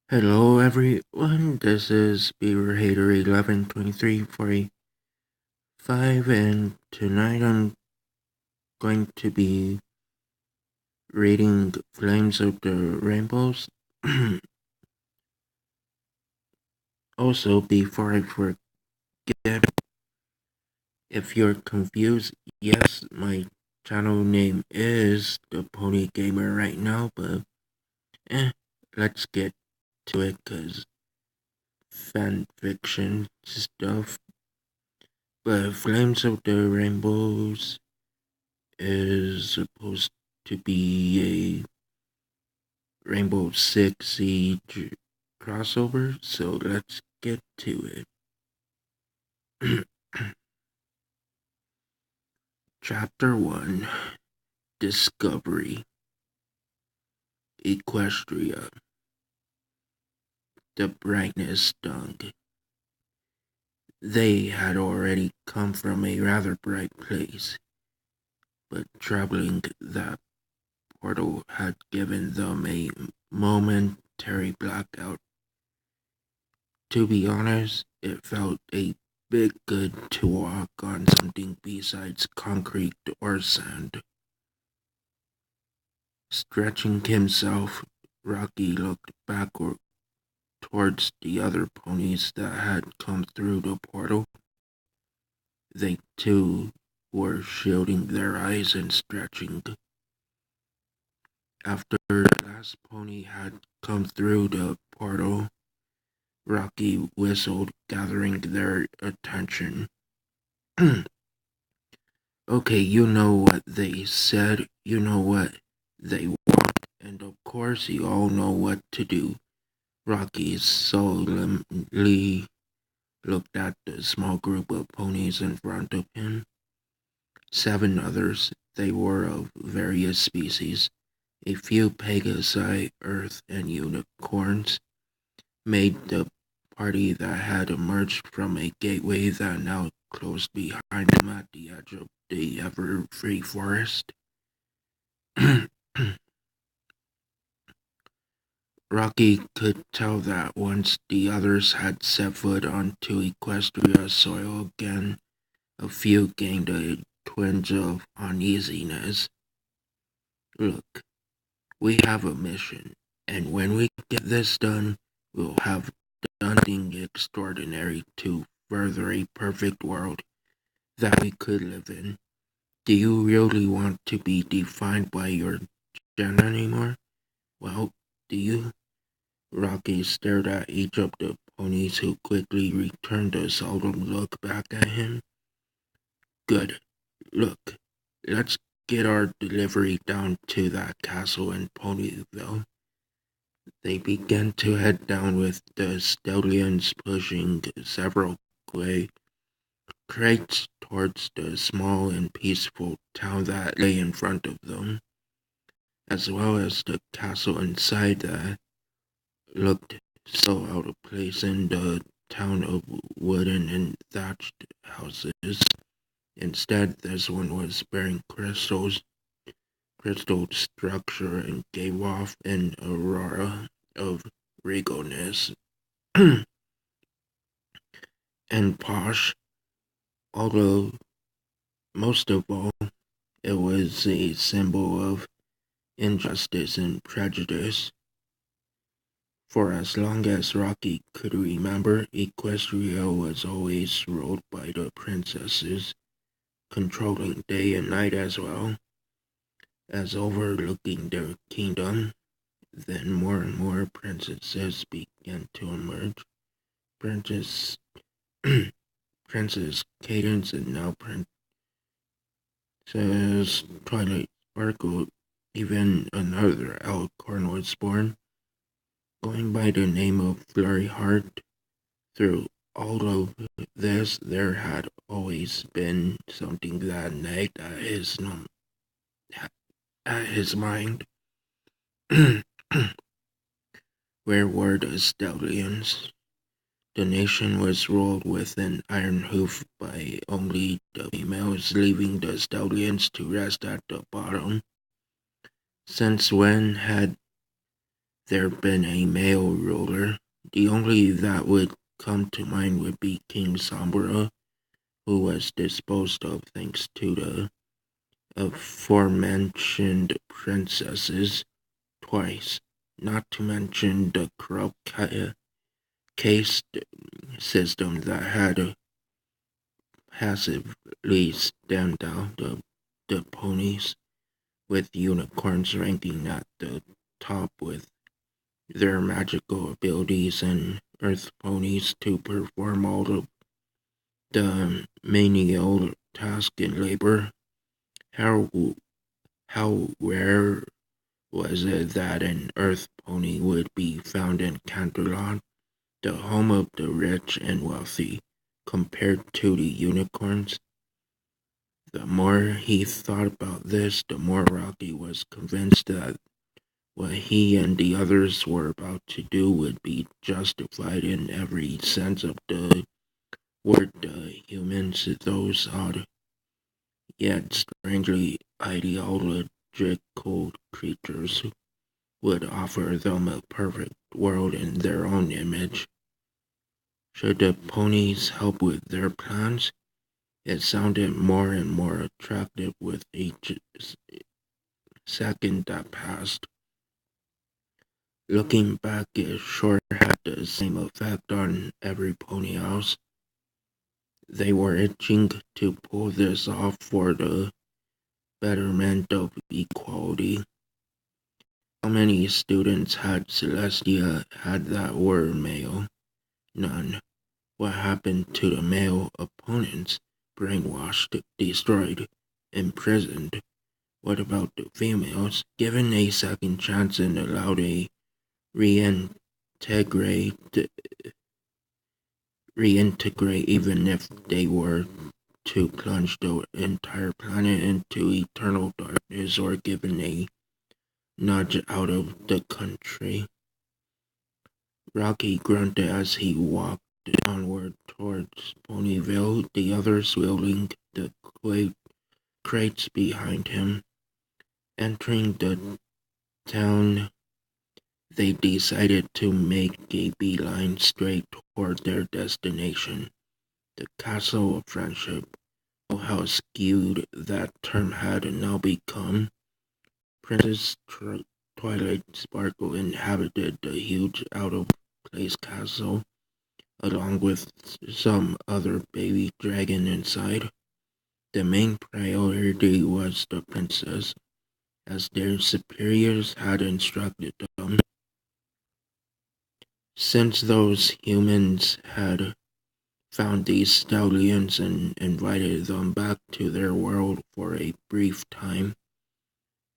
Hello everyone, this is Beaver Hater 112345, and tonight I'm going to be reading Flames of the Rainbows. Also, before I forget, if you're confused, yes, my channel name is The Pony Gamer right now, but let's get to it, cause fan fiction stuff. But Flames of the Rainbows is supposed to be a Rainbow Six Siege crossover, so let's get to it. Chapter 1, Discovery. Equestria. The brightness stung. They had already come from a rather bright place, but traveling that portal had given them a momentary blackout. To be honest, it felt a bit good to walk on something besides concrete or sand. Stretching himself, Rocky looked backward towards the other ponies that had come through the portal. They too were shielding their eyes and stretching. After the last pony had come through the portal, Rocky whistled, gathering their attention. Okay, you know what they said, you know what they want, and of course you all know what to do. Rocky solemnly looked at the small group of ponies in front of him. 7 others, they were of various species. A few Pegasi, Earth, and Unicorns made the party that had emerged from a gateway that now closed behind them at the edge of the ever-free forest. Rocky could tell that once the others had set foot onto Equestria soil again, a few gained a twinge of uneasiness. Look, we have a mission, and when we get this done, we'll have done something extraordinary to further a perfect world that we could live in. Do you really want to be defined by your gender anymore? Well, do you? Rocky stared at each of the ponies, who quickly returned a solemn look back at him. Good. Look, let's get our delivery down to that castle in Ponyville. They began to head down, with the stallions pushing several clay crates towards the small and peaceful town that lay in front of them, as well as the castle inside that looked so out of place in the town of wooden and thatched houses. Instead, this one was bearing crystal structure and gave off an aurora of regalness and posh, although most of all, it was a symbol of injustice and prejudice. For as long as Rocky could remember, Equestria was always ruled by the princesses, controlling day and night as well as overlooking their kingdom. Then more and more princesses began to emerge. Princess Princess Cadence, and now Princess Twilight Sparkle. Even another Alicorn was born, going by the name of Flurry Heart. Through all of this, there had always been something that nagged at his mind. Where were the stallions? The nation was ruled with an iron hoof by only the females, leaving the stallions to rest at the bottom. Since when had there been a male ruler, the only that would come to mind would be King Sombra, who was disposed of thanks to the aforementioned princesses twice, not to mention the corrupt caste system that had passively stamped out the ponies, with unicorns ranking at the top with their magical abilities and earth ponies to perform all of the menial task and labor. How how rare was it that an earth pony would be found in Canterlot, the home of the rich and wealthy, compared to the unicorns? The more he thought about this, the more Rocky was convinced that what he and the others were about to do would be justified in every sense of the word. The humans, those odd yet strangely ideological creatures, would offer them a perfect world in their own image. Should the ponies help with their plans? It sounded more and more attractive with each second that passed. Looking back, it sure had the same effect on every pony house. They were itching to pull this off for the betterment of equality. How many students had Celestia had that were male? None. What happened to the male opponents? Brainwashed, destroyed, imprisoned. What about the females? Given a second chance and allowed a reintegrate even if they were to plunge the entire planet into eternal darkness or given a nudge out of the country. Rocky grunted as he walked onward towards Ponyville, the others wielding the crates behind him. Entering the town, they decided to make a beeline straight toward their destination, the Castle of Friendship. Oh, how skewed that term had now become. Princess Twilight Sparkle inhabited the huge out-of-place castle, along with some other baby dragon inside. The main priority was the princess, as their superiors had instructed them. Since those humans had found these stallions and invited them back to their world for a brief time,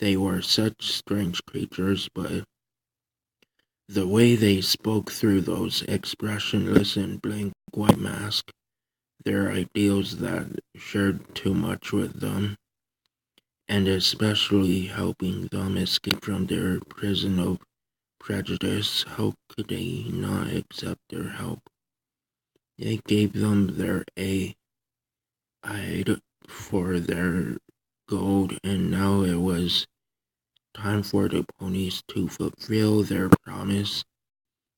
they were such strange creatures, but the way they spoke through those expressionless and blank white masks, their ideals that shared too much with them, and especially helping them escape from their prison of prejudice, how could they not accept their help? They gave them their aid for their gold, and now it was time for the ponies to fulfill their promise.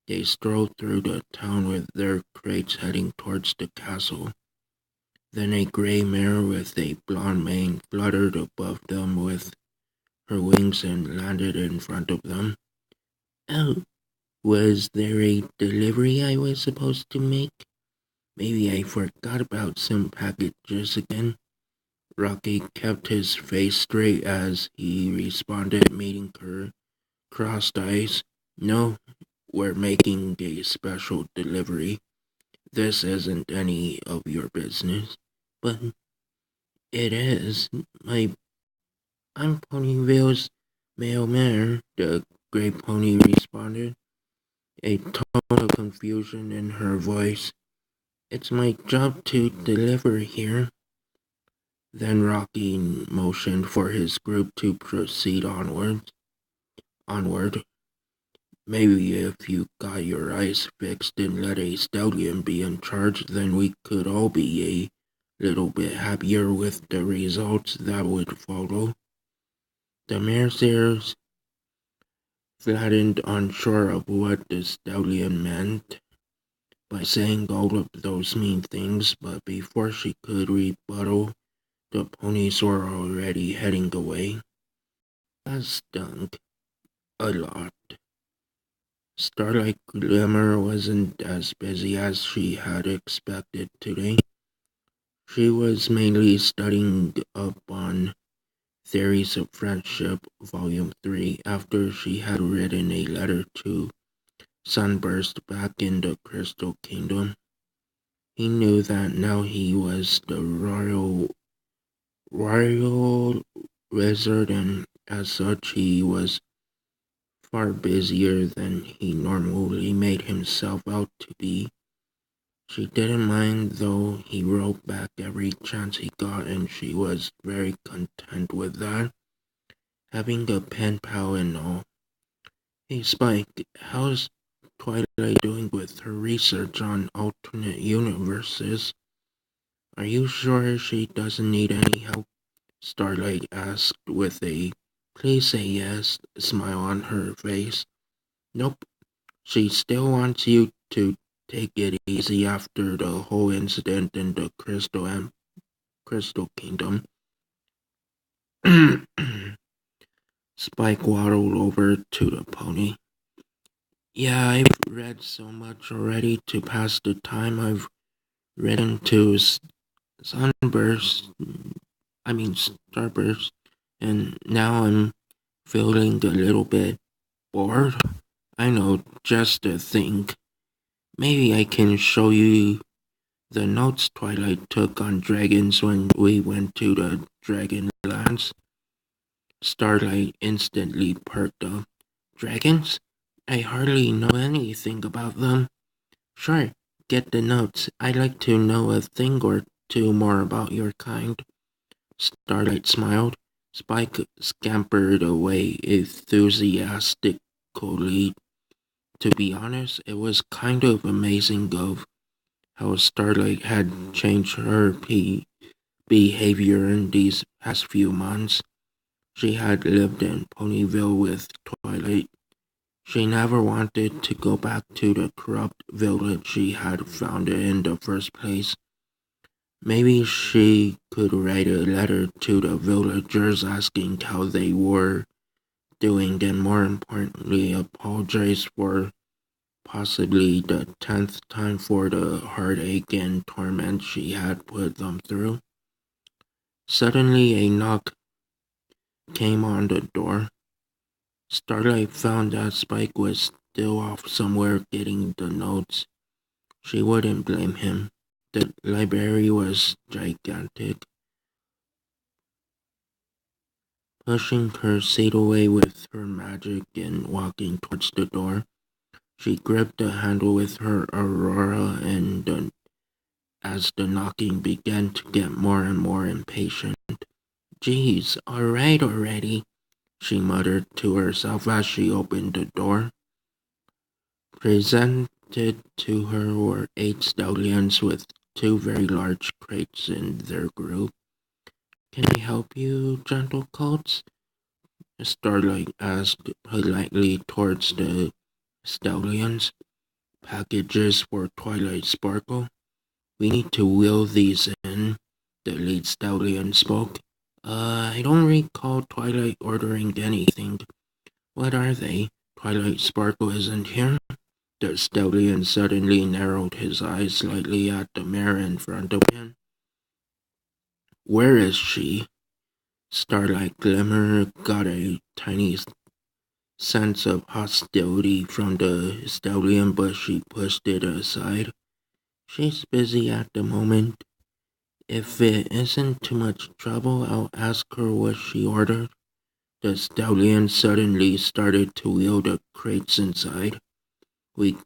They strolled through the town with their crates heading towards the castle. Then a gray mare with a blonde mane fluttered above them with her wings and landed in front of them. Oh, was there a delivery I was supposed to make? Maybe I forgot about some packages again. Rocky kept his face straight as he responded, meeting her crossed eyes. No, we're making a special delivery. This isn't any of your business. But it is. I'm Ponyville's male mare, the gray pony responded, a tone of confusion in her voice. It's my job to deliver here. Then Rocky motioned for his group to proceed onward. Maybe if you got your eyes fixed and let a stallion be in charge, then we could all be a little bit happier with the results that would follow. The mare's ears flattened, unsure of what the stallion meant by saying all of those mean things, but before she could rebuttal, the ponies were already heading away. That stunk a lot. Starlight Glimmer wasn't as busy as she had expected today. She was mainly studying up on Theories of Friendship, Volume 3, after she had written a letter to Sunburst back in the Crystal Kingdom. He knew that now he was the royal wizard, and as such he was far busier than he normally made himself out to be. She didn't mind, though. He wrote back every chance he got, and she was very content with that, having a pen pal and all. Hey Spike, how's Twilight doing with her research on alternate universes? Are you sure she doesn't need any help? Starlight asked with a "please say yes" smile on her face. Nope, she still wants you to take it easy after the whole incident in the Crystal Kingdom. Spike waddled over to the pony. Yeah, I've read so much already to pass the time. I've written to Starburst, and now I'm feeling a little bit bored. I know, just to think. Maybe I can show you the notes Twilight took on dragons when we went to the Dragonlands. Starlight instantly perked up. Dragons? I hardly know anything about them. Sure, get the notes. I'd like to know a thing or two more about your kind. Starlight smiled. Spike scampered away enthusiastically. To be honest, it was kind of amazing of how Starlight had changed her behavior in these past few months. She had lived in Ponyville with Twilight. She never wanted to go back to the corrupt village she had founded in the first place. Maybe she could write a letter to the villagers asking how they were doing, and more importantly, apologize for possibly the 10th time for the heartache and torment she had put them through. Suddenly, a knock came on the door. Starlight found that Spike was still off somewhere getting the notes. She wouldn't blame him. The library was gigantic. Pushing her seat away with her magic and walking towards the door, she gripped the handle with her aurora, and as the knocking began to get more and more impatient. Geez, alright already, she muttered to herself as she opened the door. Presented to her were 8 stallions with 2 very large crates in their group. Can I help you, gentle colts? Starlight asked politely towards the stallions. Packages for Twilight Sparkle. We need to wheel these in, the lead stallion spoke. I don't recall Twilight ordering anything. What are they? Twilight Sparkle isn't here? The stallion suddenly narrowed his eyes slightly at the mare in front of him. Where is she? Starlight Glimmer got a tiny sense of hostility from the stallion, but she pushed it aside. She's busy at the moment. If it isn't too much trouble, I'll ask her what she ordered. The stallion suddenly started to wheel the crates inside. We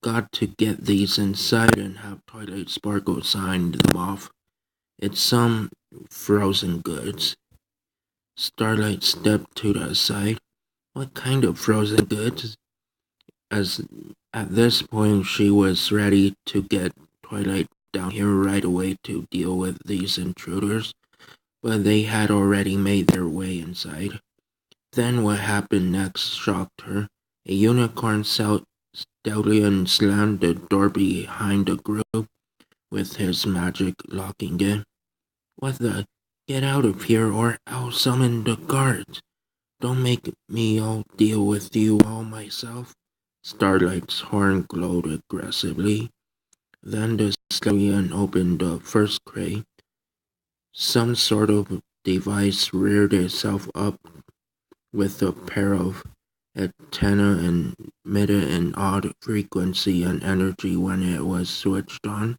got to get these inside and have Twilight Sparkle sign them off. It's some frozen goods. Starlight stepped to the side. What kind of frozen goods? As at this point she was ready to get Twilight down here right away to deal with these intruders, but they had already made their way inside. Then what happened next shocked her. A unicorn stallion slammed the door behind the group, with his magic locking it. What the? Get out of here or I'll summon the guards. Don't make me all deal with you all myself. Starlight's horn glowed aggressively. Then the stallion opened the first crate. Some sort of device reared itself up with a pair of antennae and emitted an odd frequency and energy when it was switched on.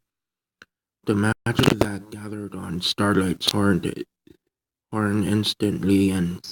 The magic that gathered on Starlight's horn instantly and